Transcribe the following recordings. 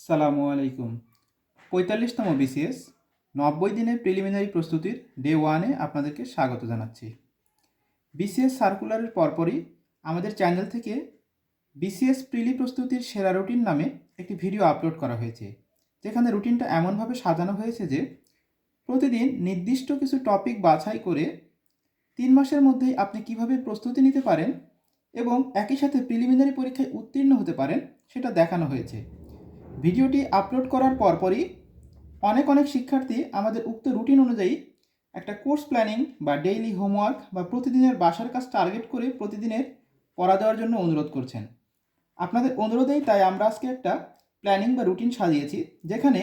সালামু আলাইকুম। ৪৫তম বিসিএস ৯০ দিনের প্রিলিমিনারি প্রস্তুতির ডে ওয়ানে আপনাদেরকে স্বাগত জানাচ্ছি। বিসিএস সার্কুলারের পরপরই আমাদের চ্যানেল থেকে বিসিএস প্রিলি প্রস্তুতির সেরা রুটিন নামে একটি ভিডিও আপলোড করা হয়েছে, যেখানে রুটিনটা এমনভাবে সাজানো হয়েছে যে প্রতিদিন নির্দিষ্ট কিছু টপিক বাছাই করে ৩ মাসের মধ্যেই আপনি কিভাবে প্রস্তুতি নিতে পারেন এবং একই সাথে প্রিলিমিনারি পরীক্ষায় উত্তীর্ণ হতে পারেন সেটা দেখানো হয়েছে। ভিডিওটি আপলোড করার পরপরই অনেক শিক্ষার্থী আমাদের উক্ত রুটিন অনুযায়ী একটা কোর্স প্ল্যানিং বা ডেইলি হোমওয়ার্ক বা প্রতিদিনের বাসার কাজ টার্গেট করে প্রতিদিনের পড়া দেওয়ার জন্য অনুরোধ করছেন। আপনাদের অনুরোধেই তাই আমরা আজকে একটা প্ল্যানিং বা রুটিন সাজিয়েছি, যেখানে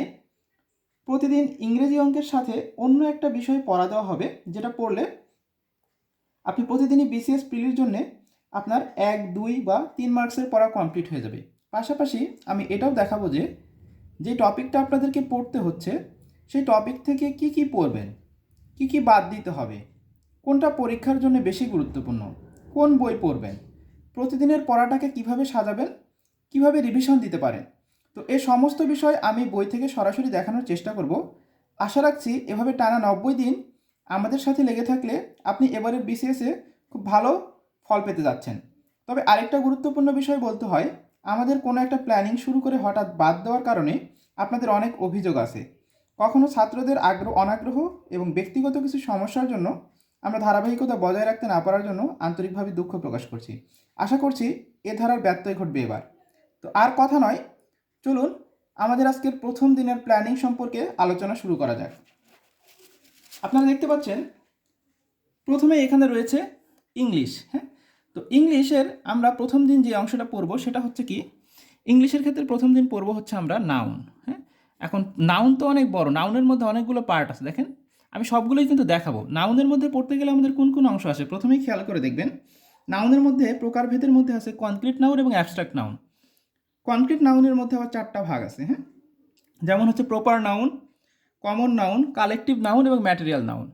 প্রতিদিন ইংরেজি অঙ্কের সাথে অন্য একটা বিষয় পড়া দেওয়া হবে, যেটা পড়লে আপনি প্রতিদিনই বিসিএস প্রিলির জন্যে আপনার ১, ২ বা ৩ মার্কসের পড়া কমপ্লিট হয়ে যাবে। পাশাপাশি আমি এটাও দেখাবো যে টপিকটা আপনাদেরকে পড়তে হচ্ছে সেই টপিক থেকে কি পড়বেন, কি বাদ দিতে হবে, কোনটা পরীক্ষার জন্য বেশি গুরুত্বপূর্ণ, কোন বই পড়বেন, প্রতিদিনের পড়াটাকে কিভাবে সাজাবেন, কিভাবে রিভিশন দিতে পারেন। তো এই সমস্ত বিষয় আমি বই থেকে সরাসরি দেখানোর চেষ্টা করব। আশা রাখছি এভাবে টানা ৯০ দিন আমাদের সাথে লেগে থাকলে আপনি এবারের বিসিএসে খুব ভালো ফল পেতে যাচ্ছেন। তবে আরেকটা গুরুত্বপূর্ণ বিষয় বলতে হয়, আমাদের কোনো একটা প্ল্যানিং শুরু করে হঠাৎ বাদ দেওয়ার কারণে আপনাদের অনেক অভিযোগ আছে। কখনো ছাত্রদের অনাগ্রহ এবং ব্যক্তিগত কিছু সমস্যার জন্য আমরা ধারাবাহিকতা বজায় রাখতে না পারার জন্য আন্তরিকভাবে দুঃখ প্রকাশ করছি। আশা করছি এ ধারার ব্যত্যয় ঘটবে এবার। তো আর কথা নয়, চলুন আমাদের আজকের প্রথম দিনের প্ল্যানিং সম্পর্কে আলোচনা শুরু করা যাক। আপনারা দেখতে পাচ্ছেন প্রথমে এখানে রয়েছে ইংলিশ। তো ইংলিশের আমরা প্রথম দিন যে অংশটা পড়বো সেটা হচ্ছে কি, ইংলিশের ক্ষেত্রে প্রথম দিন পড়বো হচ্ছে আমরা নাউন। এখন নাউন তো অনেক বড়, নাউনের মধ্যে অনেকগুলো পার্ট আছে। দেখেন আমি সবগুলোই কিন্তু দেখাবো। নাউনের মধ্যে পড়তে গেলে আমাদের কোন অংশ আসে প্রথমেই খেয়াল করে দেখবেন। নাউনের মধ্যে প্রকারভেদের মধ্যে আছে কনক্রিট নাউন এবং অ্যাবস্ট্রাক্ট নাউন। কনক্রিট নাউনের মধ্যে আবার 4টা ভাগ আছে। যেমন হচ্ছে proper noun, common noun, collective noun এবং ম্যাটেরিয়াল নাউন।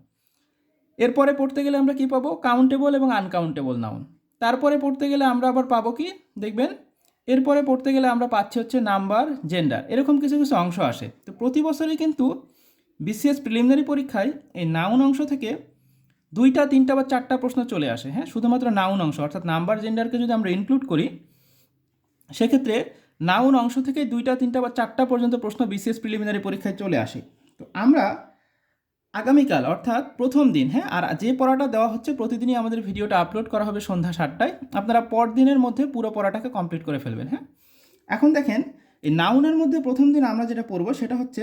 এরপরে পড়তে গেলে আমরা কি পাবো, কাউন্টেবল এবং আনকাউন্টেবল নাউন। তারপরে পড়তে গেলে আমরা আবার পাবো কি দেখবেন, এরপরে পড়তে গেলে আমরা পাচ্ছি হচ্ছে নাম্বার, জেন্ডার, এরকম কিছু অংশ আসে। তো প্রতি বছরই কিন্তু বিসিএস প্রিলিমিনারি পরীক্ষায় এই নাউন অংশ থেকে 2টা 3টা বা 4টা প্রশ্ন চলে আসে। শুধুমাত্র নাউন অংশ অর্থাৎ নাম্বার জেন্ডারকে যদি আমরা ইনক্লুড করি, সেক্ষেত্রে নাউন অংশ থেকে 2টা 3টা বা 4টা পর্যন্ত প্রশ্ন বিসিএস প্রিলিমিনারি পরীক্ষায় চলে আসে। তো আমরা আগামীকাল অর্থাৎ প্রথম দিন, আর যে পড়াটা দেওয়া হচ্ছে প্রতিদিনই আমাদের ভিডিওটা আপলোড করা হবে সন্ধ্যা 7টায়। আপনারা পরদিনের মধ্যে পুরো পড়াটাকে কমপ্লিট করে ফেলবেন। এখন দেখেন এই নাউনের মধ্যে প্রথম দিন আমরা যেটা পড়বো সেটা হচ্ছে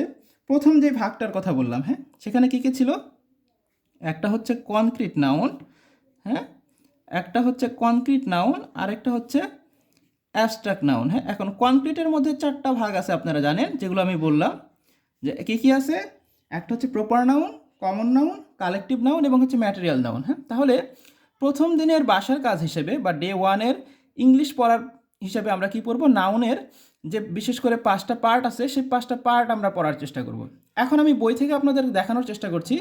প্রথম যে ভাগটার কথা বললাম। সেখানে কী ছিল, একটা হচ্ছে কনক্রিট নাউন, একটা হচ্ছে কনক্রিট নাউন, আরেকটা হচ্ছে অ্যাবস্ট্রাক্ট নাউন। এখন কনক্রিটের মধ্যে 4টা ভাগ আছে আপনারা জানেন, যেগুলো আমি বললাম যে কী আছে। একটা হচ্ছে proper noun, common noun, collective noun এবং হচ্ছে ম্যাটেরিয়াল নাউন। তাহলে প্রথম দিনের বাসার কাজ হিসেবে বা ডে ওয়ানের ইংলিশ পড়ার হিসেবে আমরা কি পড়বো, নাউনের যে বিশেষ করে 5টা পার্ট আছে সেই 5টা পার্ট আমরা পড়ার চেষ্টা করব। এখন আমি বই থেকে আপনাদের দেখানোর চেষ্টা করছি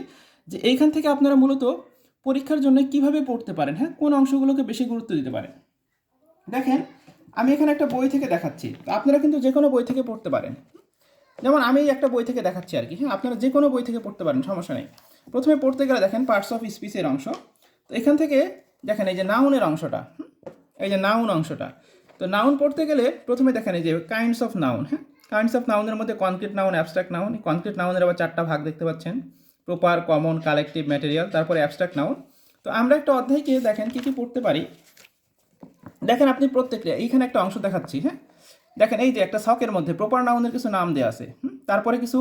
যে এইখান থেকে আপনারা মূলত পরীক্ষার জন্য কিভাবে পড়তে পারেন, কোন অংশগুলোকে বেশি গুরুত্ব দিতে পারেন। দেখেন আমি এখানে একটা বই থেকে দেখাচ্ছি, তো আপনারা কিন্তু যে কোনো বই থেকে পড়তে পারেন। যেমন আমি একটা বই থেকে দেখাচ্ছি আর কি। আপনারা যে কোনো বই থেকে পড়তে পারেন, সমস্যা নেই। প্রথমে পড়তে গেলে দেখেন পার্টস অফ স্পিচের অংশ। তো এখান থেকে দেখেন এই যে নাউনের অংশটা, এই যে নাউন অংশটা। তো নাউন পড়তে গেলে প্রথমে দেখেন এই যে kinds of noun. Kinds of নাউনের মধ্যে concrete noun, abstract noun. Concrete নাউনের আবার 4টা ভাগ দেখতে পাচ্ছেন, প্রপার, কমন, কালেকটিভ, ম্যাটেরিয়াল, তারপরে অ্যাবস্ট্রাক্ট নাউন। তো আমরা একটা অধ্যায়কে দেখেন কী পড়তে পারি। দেখেন আপনি প্রত্যেকটা এইখানে একটা অংশ দেখাচ্ছি। দেখেন এই যে একটা ছকের মধ্যে প্রপার নাউনের কিছু নাম দেওয়া আছে, তারপরে কিছু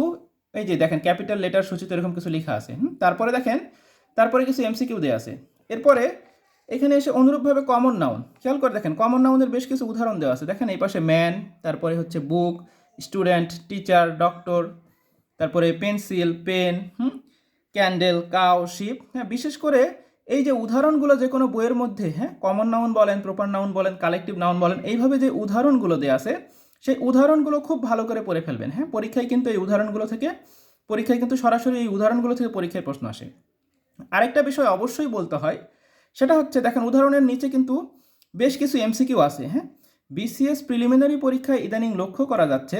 এই যে দেখেন ক্যাপিটাল লেটার সূচিত এরকম কিছু লেখা আছে। তারপরে দেখেন তারপরে কিছু এমসিকিউ দেওয়া আছে। এরপরে এখানে এসে অনুরূপভাবে কমন নাউন, খেয়াল করে দেখেন কমন নাউনের বেশ কিছু উদাহরণ দেওয়া আছে। দেখেন এই পাশে ম্যান, তারপরে হচ্ছে বুক, স্টুডেন্ট, টিচার, ডক্টর, তারপরে pencil, pen, candle, cow, sheep. বিশেষ করে এই যে উদাহরণগুলো যে কোনো বইয়ের মধ্যে, কমন নাউন বলেন, প্রপার নাউন বলেন, কালেকটিভ নাউন বলেন, এইভাবে যে উদাহরণগুলো দেওয়া আছে সেই উদাহরণগুলো খুব ভালো করে পড়ে ফেলবেন। পরীক্ষায় কিন্তু এই উদাহরণগুলো থেকে সরাসরি এই উদাহরণগুলো থেকে পরীক্ষায় প্রশ্ন আসে। আরেকটা বিষয় অবশ্যই বলতে হয়, সেটা হচ্ছে দেখেন উদাহরণের নিচে কিন্তু বেশ কিছু এমসিকিউ আছে। বিসিএস প্রিলিমিনারি পরীক্ষায় ইদানিং লক্ষ্য করা যাচ্ছে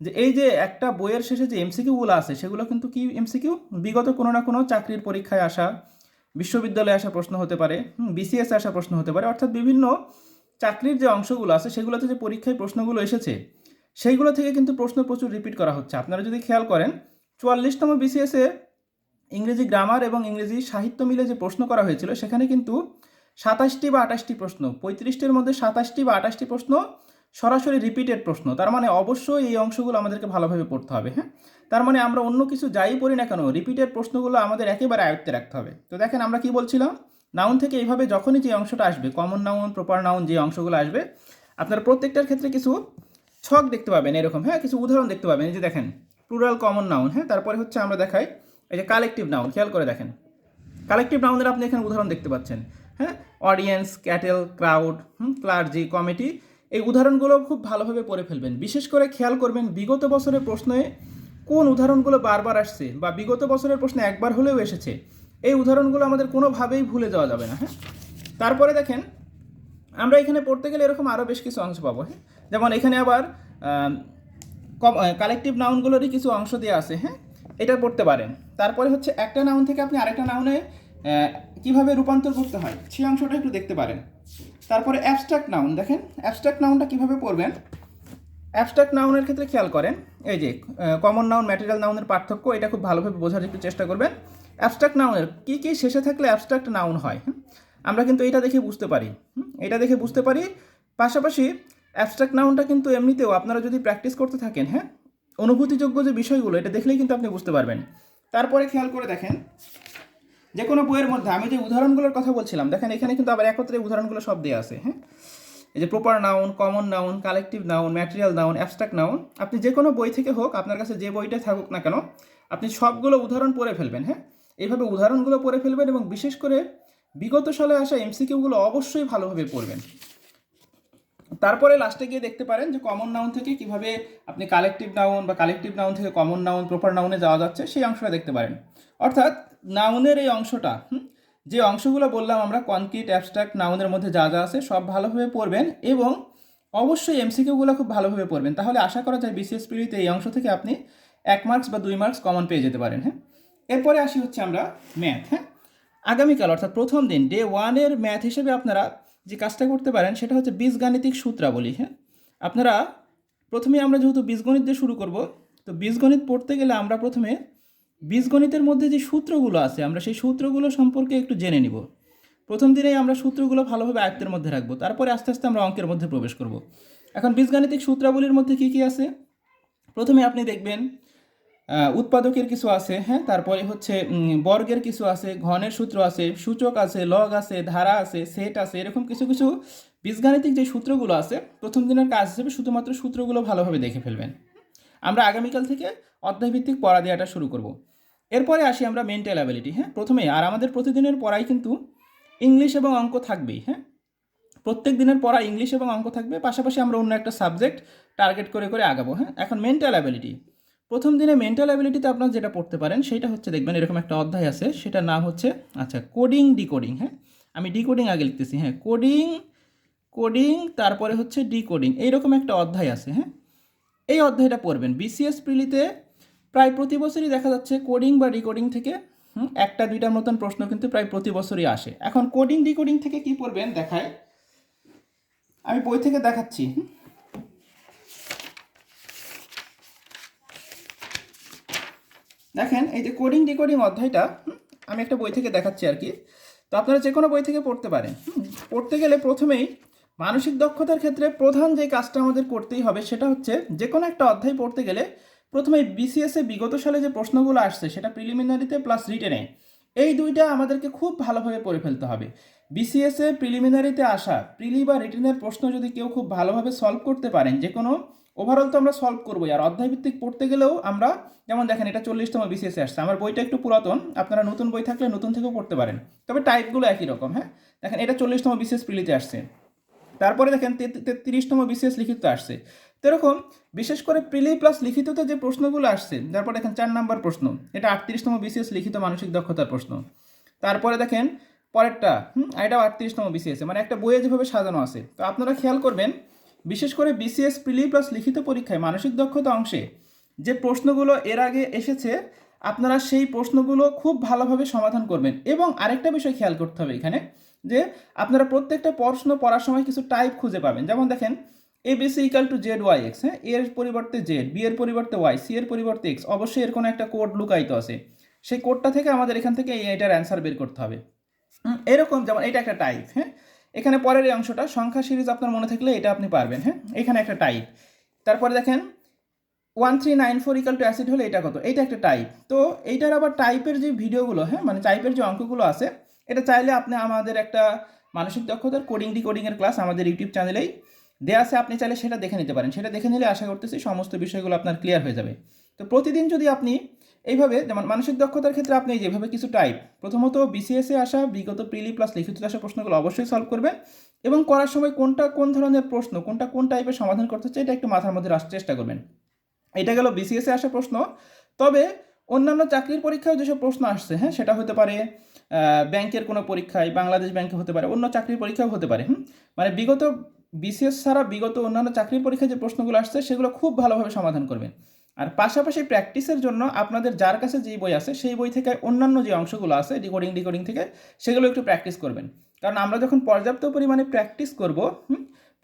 যে এই যে একটা বইয়ের শেষে যে এমসিকিউগুলো আছে সেগুলো কিন্তু কি এমসিকিউ বিগত কোনো না কোনো চাকরির পরীক্ষায় আসা, বিশ্ববিদ্যালয়ে আসা প্রশ্ন হতে পারে, বিসিএস আসা প্রশ্ন হতে পারে, অর্থাৎ বিভিন্ন চাকরির যে অংশগুলো আছে সেগুলোতে যে পরীক্ষায় প্রশ্নগুলো এসেছে সেইগুলো থেকে কিন্তু প্রশ্ন প্রচুর রিপিট করা হচ্ছে। আপনারা যদি খেয়াল করেন 44তম বিসিএসে ইংরেজি গ্রামার এবং ইংরেজি সাহিত্য মিলে যে প্রশ্ন করা হয়েছিল সেখানে কিন্তু 27টি বা 28টি প্রশ্ন, 35টির মধ্যে 27টি বা 28টি প্রশ্ন সরাসরি রিপিটেড প্রশ্ন। তার মানে অবশ্যই এই অংশগুলো আমাদেরকে ভালোভাবে পড়তে হবে। হ্যাঁ, তার মানে আমরা অন্য কিছু যাই পড়ি না কেন রিপিটেড প্রশ্নগুলো আমাদের একেবারে আয়ত্তে রাখতে হবে। তো দেখেন আমরা কি বলছিলাম, নাউন থেকে এইভাবে যখনই যে অংশটা আসবে, কমন নাউন, প্রপার নাউন, যে অংশগুলো আসবে আপনারা প্রত্যেকটার ক্ষেত্রে কিছু ছক দেখতে পাবেন এরকম, হ্যাঁ, কিছু উদাহরণ দেখতে পাবেন। এই যে দেখেন প্লুরাল কমন নাউন, হ্যাঁ, তারপরে হচ্ছে আমরা দেখাই এই যে কালেকটিভ নাউন। খেয়াল করে দেখেন কালেকটিভ নাউনের আপনি এখানে উদাহরণ দেখতে পাচ্ছেন, হ্যাঁ, audience, cattle, crowd, clergy, committee. এই উদাহরণগুলো খুব ভালোভাবে পড়ে ফেলবেন। বিশেষ করে খেয়াল করবেন বিগত বছরের প্রশ্নে কোন উদাহরণগুলো বারবার আসছে বা বিগত বছরের প্রশ্নে একবার হলেও এসেছে। এই উদাহরণগুলো আমাদের কোনোভাবেই ভুলে যাওয়া যাবে না। হ্যাঁ, তারপরে দেখেন আমরা এখানে পড়তে গেলে এরকম আরও বেশ কিছু অংশ পাবো। হ্যাঁ, যেমন এখানে আবার কালেকটিভ নাউনগুলোরই কিছু অংশ দেওয়া আছে। হ্যাঁ, এটা পড়তে পারেন। তারপরে হচ্ছে একটা নাউন থেকে আপনি আরেকটা নাউনে কিভাবে রূপান্তর করতে হয় সেই অংশটা একটু দেখতে পারেন। তারপরে অ্যাবস্ট্রাক্ট নাউন, দেখেন অ্যাবস্ট্রাক্ট নাউনটা কীভাবে পড়বেন। অ্যাবস্ট্রাক্ট নাউনের ক্ষেত্রে খেয়াল করেন এই যে কমন নাউন, ম্যাটেরিয়াল নাউনের পার্থক্য, এটা খুব ভালোভাবে বোঝার একটু চেষ্টা করবেন। অ্যাবস্ট্রাক্ট নাউনের কী কী শেষে থাকলে অ্যাবস্ট্রাক্ট নাউন হয়, আমরা কিন্তু এটা দেখে বুঝতে পারি। এটা দেখে বুঝতে পারি। পাশাপাশি অ্যাবস্ট্রাক্ট নাউনটা কিন্তু এমনিতেও আপনারা যদি প্র্যাকটিস করতে থাকেন, হ্যাঁ, অনুভূতিযোগ্য যে বিষয়গুলো এটা দেখলেই কিন্তু আপনি বুঝতে পারবেন। তারপরে খেয়াল করে দেখেন যে কোনো বইয়ের মধ্যে আমি যে উদাহরণগুলোর কথা বলছিলাম, দেখেন এখানে কিন্তু আবার একত্রে উদাহরণগুলো সব দেওয়া আছে। হ্যাঁ, এই যে proper noun, common noun, collective noun, material noun, abstract noun, আপনি যে কোনো বই থেকে হোক, আপনার কাছে যে বইটা থাকুক না কেন, আপনি সবগুলো উদাহরণ পড়ে ফেলবেন। হ্যাঁ, এইভাবে উদাহরণগুলো পড়ে ফেলবেন এবং বিশেষ করে বিগত সালে আসা এমসিকিউগুলো অবশ্যই ভালোভাবে পড়বেন। তারপরে লাস্টে গিয়ে দেখতে পারেন যে কমন নাউন থেকে কিভাবে আপনি কালেকটিভ নাউন বা কালেকটিভ নাউন থেকে কমন নাউন, প্রপার নাউনে যাওয়া যাচ্ছে সেই অংশটা দেখতে পারেন। অর্থাৎ নাউনের এই অংশটা, যে অংশগুলো বললাম আমরা কনক্রিট, অ্যাবস্ট্রাক্ট নাউনের মধ্যে যা যা আছে সব ভালোভাবে পড়বেন এবং অবশ্যই এমসিকিউগুলো খুব ভালোভাবে পড়বেন। তাহলে আশা করা যায় বিসিএস পিডিতে এই অংশ থেকে আপনি 1 মার্কস বা 2 মার্কস কমন পেয়ে যেতে পারেন। হ্যাঁ, এরপরে আসি হচ্ছে আমরা ম্যাথ। হ্যাঁ, আগামীকাল অর্থাৎ প্রথম দিন ডে 1-এর ম্যাথ হিসেবে আপনারা যে কাজটা করতে পারেন সেটা হচ্ছে বীজগাণিতিক সূত্রাবলী। হ্যাঁ, আপনারা প্রথমে আমরা যেহেতু বীজগণিত দিয়ে শুরু করব, তো বীজগণিত পড়তে গেলে আমরা প্রথমে বীজগণিতের মধ্যে যে সূত্রগুলো আছে আমরা সেই সূত্রগুলো সম্পর্কে একটু জেনে নিব। প্রথম দিনেই আমরা সূত্রগুলো ভালোভাবে আয়ত্তের মধ্যে রাখবো, তারপরে আস্তে আস্তে আমরা অঙ্কের মধ্যে প্রবেশ করব। এখন বীজগাণিতিক সূত্রাবলীর মধ্যে কী কী আছে প্রথমে আপনি দেখবেন উৎপাদকের কিছু আছে, হ্যাঁ, তারপরে হচ্ছে বর্গের কিছু আছে, ঘনের সূত্র আছে, সূচক আছে, লগ আছে, ধারা আছে, সেট আছে, এরকম কিছু কিছু বীজগাণিতিক যে সূত্রগুলো আছে প্রথম দিনের কাজ হিসেবে শুধুমাত্র সূত্রগুলো ভালোভাবে দেখে ফেলবেন। আমরা আগামীকাল থেকে অধ্যায়ভিত্তিক পড়া দেওয়াটা শুরু করব। এরপরে আসি আমরা মেন্টাল অ্যাবিলিটি। হ্যাঁ, প্রথমে আর আমাদের প্রতিদিনের পড়াই কিন্তু ইংলিশ এবং অঙ্ক থাকবেই। হ্যাঁ, প্রত্যেক দিনের পড়া ইংলিশ এবং অঙ্ক থাকবে, পাশাপাশি আমরা অন্য একটা সাবজেক্ট টার্গেট করে করে আগাবো। হ্যাঁ, এখন মেন্টাল অ্যাবিলিটি, প্রথম দিনে মেন্টাল অ্যাবিলিটিতে আপনারা যেটা পড়তে পারেন সেটা হচ্ছে দেখবেন এরকম একটা অধ্যায় আছে, সেটার নাম হচ্ছে কোডিং ডিকোডিং। হ্যাঁ, আমি ডিকোডিং আগে লিখতেছি। হ্যাঁ, কোডিং, কোডিং, তারপরে হচ্ছে ডিকোডিং, এইরকম একটা অধ্যায় আছে। হ্যাঁ, এই অধ্যায়টা পড়বেন। বিসিএস প্রিলিতে প্রায় প্রতি বছরই দেখা যাচ্ছে কোডিং বা ডিকোডিং থেকে একটা দুইটার মতন প্রশ্ন কিন্তু প্রায় প্রতি বছরই আসে। এখন কোডিং ডিকোডিং থেকে কি পড়বেন দেখায়, আমি বই থেকে দেখাচ্ছি। দেখেন এই যে কোডিং ডিকোডিং অধ্যায়টা আমি একটা বই থেকে দেখাচ্ছি আর কি। তো আপনারা যে কোনো বই থেকে পড়তে পারেন। পড়তে গেলে প্রথমেই মানসিক দক্ষতার ক্ষেত্রে প্রধান যে কাজটা আমাদের করতেই হবে সেটা হচ্ছে যে কোনো একটা অধ্যায় পড়তে গেলে প্রথমে বিসিএসে বিগত সালে যে প্রশ্নগুলো আসছে সেটা প্রিলিমিনারিতে প্লাস রিটেনে, এই দুইটা আমাদেরকে খুব ভালোভাবে পড়ে ফেলতে হবে। বিসিএসে প্রিলিমিনারিতে আসা প্রিলি বা রিটেনের প্রশ্ন যদি কেউ খুব ভালোভাবে সলভ করতে পারেন, যে কোনো ওভারঅল তো আমরা সলভ করবোই, আর অধ্যায়ভিত্তিক পড়তে গেলেও আমরা, যেমন দেখেন এটা 40তম বিসিএসে আসছে, আমার বইটা একটু পুরাতন, আপনারা নতুন বই থাকলে নতুন থেকেও পড়তে পারেন, তবে টাইপগুলো একই রকম। হ্যাঁ, দেখেন এটা 40তম বিসিএস প্রিলিতে আসছে, তারপরে দেখেন 33তম বিসিএস লিখিত আসছে। তো এরকম বিশেষ করে প্রিলি প্লাস লিখিততে যে প্রশ্নগুলো আসছে, তারপর দেখেন 4 নম্বর প্রশ্ন, এটা 38তম বিসিএস লিখিত মানসিক দক্ষতার প্রশ্ন। তারপরে দেখেন পরেরটা, এটাও 38তম বিসিএস, মানে একটা বইয়ে যেভাবে সাজানো আছে। তো আপনারা খেয়াল করবেন বিশেষ করে বিসিএস প্রিলি প্লাস লিখিত পরীক্ষায় মানসিক দক্ষতা অংশে যে প্রশ্নগুলো এর আগে এসেছে আপনারা সেই প্রশ্নগুলো খুব ভালোভাবে সমাধান করবেন। এবং আরেকটা বিষয় খেয়াল করতে হবে এখানে, যে আপনারা প্রত্যেকটা প্রশ্ন পড়ার সময় কিছু টাইপ খুঁজে পাবেন। যেমন দেখেন ABC equal to Z Y X, হ্যাঁ, এর পরিবর্তে জেড, বি এর পরিবর্তে ওয়াই, সি এর পরিবর্তে এক্স, অবশ্যই এর কোনো একটা কোড লুকায়িত আছে। সেই কোডটা থেকে আমাদের এখান থেকে এইটার অ্যান্সার বের করতে হবে। এরকম যেমন এটা একটা টাইপ, হ্যাঁ, এখানে পরের এই অংশটা সংখ্যা সিরিজ আপনার মনে থাকলে এটা আপনি পারবেন, হ্যাঁ, এখানে একটা টাইপ। তারপরে দেখেন 1394 ইকাল টু অ্যাসিড হলে এটা কত, এইটা একটা টাইপ। তো এইটার আবার টাইপের যে ভিডিওগুলো, হ্যাঁ, মানে টাইপের যে অঙ্কগুলো আছে, এটা চাইলে আপনি আমাদের একটা মানসিক দক্ষতার কোডিং ডিকোডিংয়ের ক্লাস আমাদের ইউটিউব চ্যানেলেই দেওয়া আছে, আপনি চাইলে সেটা দেখে নিতে পারেন। সেটা দেখে নিলে আশা করতেছি সমস্ত বিষয়গুলো আপনার ক্লিয়ার হয়ে যাবে। তো প্রতিদিন যদি আপনি এইভাবে, যেমন মানসিক দক্ষতার ক্ষেত্রে আপনি যেভাবে কিছু টাইপ, প্রথমত বিসিএসে আসা বিগত প্রিলি প্লাস লিখিত আসা প্রশ্নগুলো অবশ্যই সলভ করবেন, এবং করার সময় কোনটা কোন ধরনের প্রশ্ন, কোনটা কোন টাইপের সমাধান করতে হচ্ছে এটা একটু মাথার মধ্যে রাখার চেষ্টা করবেন। এটা গেল বিসিএসে আসা প্রশ্ন। তবে অন্যান্য চাকরির পরীক্ষায় যেসব প্রশ্ন আসছে, হ্যাঁ, সেটা হতে পারে ব্যাংকের কোনো পরীক্ষায়, বাংলাদেশ ব্যাংকে হতে পারে, অন্য চাকরির পরীক্ষাও হতে পারে। মানে বিগত বিসিএস ছাড়া বিগত অন্যান্য চাকরির পরীক্ষায় যে প্রশ্নগুলো আসছে সেগুলো খুব ভালোভাবে সমাধান করবেন। আর পাশাপাশি প্র্যাকটিসের জন্য আপনাদের যার কাছে যেই বই আছে সেই বই থেকে অন্যান্য যে অংশগুলো আছে ডিকোডিং থেকে সেগুলো একটু প্র্যাকটিস করবেন। কারণ আমরা যখন পর্যাপ্ত পরিমাণে প্র্যাকটিস করব,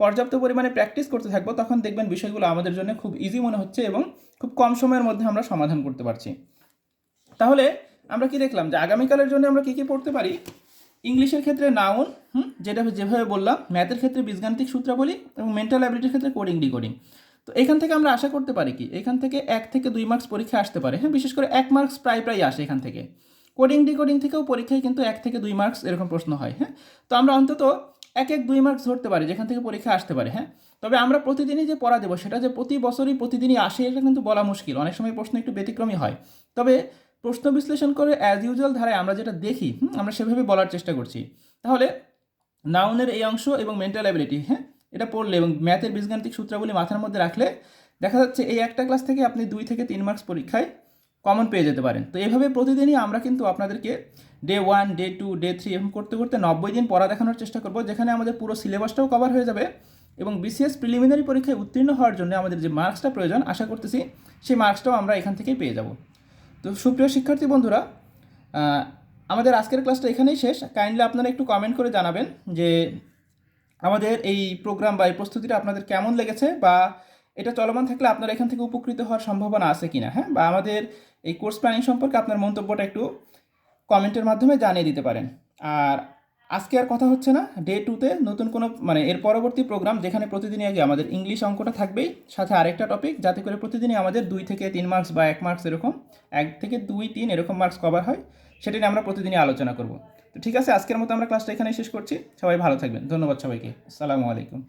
পর্যাপ্ত পরিমাণে প্র্যাকটিস করতে থাকবো, তখন দেখবেন বিষয়গুলো আমাদের জন্য খুব ইজি মনে হচ্ছে এবং খুব কম সময়ের মধ্যে আমরা সমাধান করতে পারছি। তাহলে আমরা কি দেখলাম যে আগামীকালের জন্য আমরা কী কী পড়তে পারি? ইংলিশের ক্ষেত্রে নাউন, যেটা যেভাবে বললাম, ম্যাথের ক্ষেত্রে বীজগাণিতিক সূত্রাবলী, এবং মেন্টাল অ্যাবিলিটির ক্ষেত্রে কোডিং ডিকোডিং। তো এখান থেকে আমরা আশা করতে পারি কি, এখান থেকে 1 থেকে 2 মার্কস পরীক্ষা আসতে পারে, হ্যাঁ, বিশেষ করে 1 মার্কস প্রায় আসে এখান থেকে। কোডিং ডিকোডিং থেকেও পরীক্ষায় কিন্তু 1 থেকে 2 মার্কস এরকম প্রশ্ন হয়, হ্যাঁ। তো আমরা অন্তত 1-2 মার্কস ধরতে পারি যেখান থেকে পরীক্ষা আসতে পারে, হ্যাঁ। তবে আমরা প্রতিদিনই যে পড়া দেবো সেটা যে প্রতি বছরই প্রতিদিনই আসে এটা কিন্তু বলা মুশকিল, অনেক সময় প্রশ্ন একটু ব্যতিক্রমী হয়। তবে প্রশ্ন বিশ্লেষণ করে অ্যাজ ইউজুয়াল ধারায় আমরা যেটা দেখি, আমরা সেভাবে বলার চেষ্টা করছি। তাহলে নাউনের এই অংশ এবং মেন্টাল অ্যাবিলিটি, হ্যাঁ, এটা পড়লে এবং ম্যাথের বীজগাণিতিক সূত্রাবলী মাথার মধ্যে রাখলে দেখা যাচ্ছে এই একটা ক্লাস থেকে আপনি 2 থেকে 3 মার্কস পরীক্ষায় কমন পেয়ে যেতে পারেন। তো এইভাবে প্রতিদিনই আমরা কিন্তু আপনাদেরকে ডে 1, ডে 2, ডে 3 এরকম করতে করতে 90 দিন পড়া দেখানোর চেষ্টা করব, যেখানে আমাদের পুরো সিলেবাসটাও কভার হয়ে যাবে এবং বিসিএস প্রিলিমিনারি পরীক্ষায় উত্তীর্ণ হওয়ার জন্য আমাদের যে মার্কসটা প্রয়োজন আশা করতেছি সেই মার্কসটাও আমরা এখান থেকেই পেয়ে যাব। তো সুপ্রিয় শিক্ষার্থী বন্ধুরা, আমাদের আজকের ক্লাসটা এখানেই শেষ। কাইন্ডলি আপনারা একটু কমেন্ট করে জানাবেন যে আমাদের এই প্রোগ্রাম বা এই প্রস্তুতিটা আপনাদের কেমন লেগেছে, বা এটা চলমান থাকলে আপনারা এখান থেকে উপকৃত হওয়ার সম্ভাবনা আছে কিনা, হ্যাঁ, বা আমাদের এই কোর্স প্ল্যানিং সম্পর্কে আপনার মন্তব্যটা একটু কমেন্টের মাধ্যমে জানিয়ে দিতে পারেন। আর আজকে আর কথা হচ্ছে না, ডে 2তে নতুন কোনো মানে এর পরবর্তী প্রোগ্রাম, যেখানে প্রতিদিনই আগে আমাদের ইংলিশ অঙ্কটা থাকবেই, সাথে আরেকটা টপিক, যাতে করে প্রতিদিনই আমাদের 2 থেকে 3 মার্কস বা 1 মার্কস এরকম 1 থেকে 2-3 এরকম মার্কস কভার হয়, সেটা নিয়ে আমরা প্রতিদিনই আলোচনা করব। তো ঠিক আছে, আজকের মতো আমরা ক্লাসটা এখানেই শেষ করছি। সবাই ভালো থাকবেন, ধন্যবাদ সবাইকে, আসসালামু আলাইকুম।